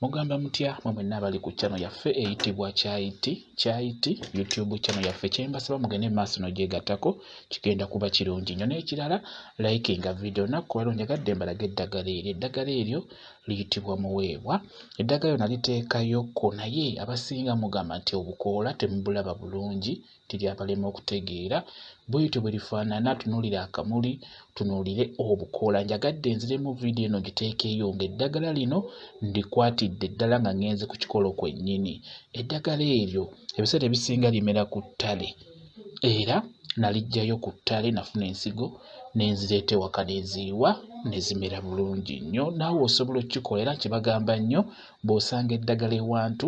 Mugamba mutya mwe mwenna abali ku channel yaffe eyitibwa Kyayiti YouTube channel yaffe kyembasaba mugende maaso n'ogyegattako kigenda kuba kirungi nnyo. N'ekirala likinga video nakkuba njagadde mbalaga eddagala eryo liyitibwa Muwebwa. Eddagala lyo naliteekayokko naye abasinga mugamba nti obukoola temubulaba bulungi tirybalema okutegeera bwetyo bwe lifaanana. Tunuulira akamuli tunuulire obukoola. Njagadde nziremu video eno giteekeeyo ng'eddagala lino ndikwatidde ddala nga ngenze ku kikolo kwennyini. Eddagala eryo ebiseera ebisinga limera ku ttale era nalijjayo ku ttale nafuna ensigo nenzireeta ewaka neziiwa nezimera bulungi nnyo. Naawe osobola okukikola era kyebagamba nnyo bw'osanga eddagala ewantu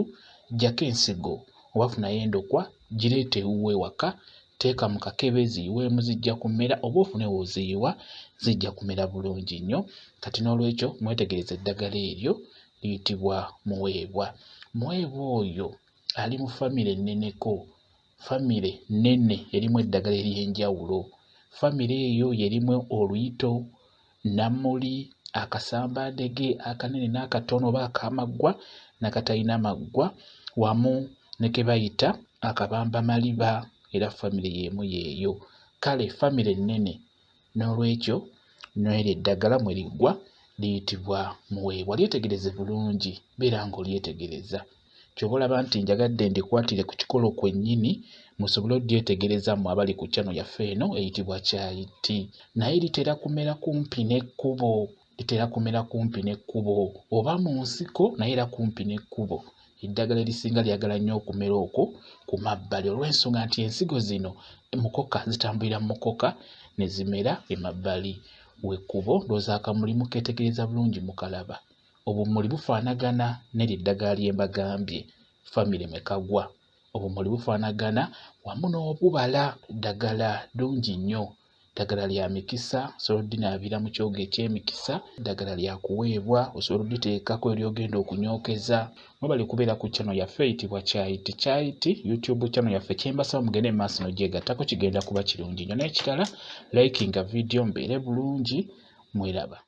ggyako ensigo oba funayo endokwa gireete ewuwe ewaka teeka mu kakebe ziyiweemu zijja kumera oba ofune woziyiwa zijja kumera bulungi nnyo. Kati n'olwekyo mwetegereze eddagala eryo liyitibwa Muwebwa. Muwebwa oyo ali mu famire nneneko, famire nnene erimu eddagala ery'enjawulo. Famire eyo yerimu oluyito, namuli, akasambandege akanene n'akatono oba ak'amaggwa n'akatalina maggwa wamu ne ke bayita akabambamaliba era famire y'emu yeeyo. Kale famire nnene n'olwekyo n'eryo eddagala mwe liggwa liyitibwa Muwebwa. Lyetegereze bulungi beera ng'olyetegereza ky'oba olaba nti njagadde ndikwatire ku kikolo kwennyini musobole odyetegereza mmwe abali ku channel yaffe eno eyitibwa Kyayiti. Naye litera kumera kumpi n'ekkubo oba mu nsiko naye era kumpi n'ekkubo. Eddagala erisinga lyagala nnyo okumera okwo ku mabbali olw'ensonga nti ensigo zino mukoka zitambulira mu mukoka ne zimera emabbali w'ekkubo. Ndowooza akamuli mukeetegereza bulungi mukalaba. Obumuli bufaanagana n'eryo eddagala lye mbagambye famire mwe kagwa. Obumuli bufaanagana wamu n'obubala. Eddagala ddungi nnyo, eddagala lya mikisa, osobola oddinaabira mu kyogo eky'emikisa. Eddagala lya kuweebwa, osobola odditeekako eryogenda okunyookeza. Mwe bali kubeera ku channel yaffe eyitibwa Kyayiti YouTube channel yaffe kyembasaba mugende mu maaso n'ogyegattako kigenda kuba kirungi nnyo. N'ekirala likinga video mbeere bulungi mweraba.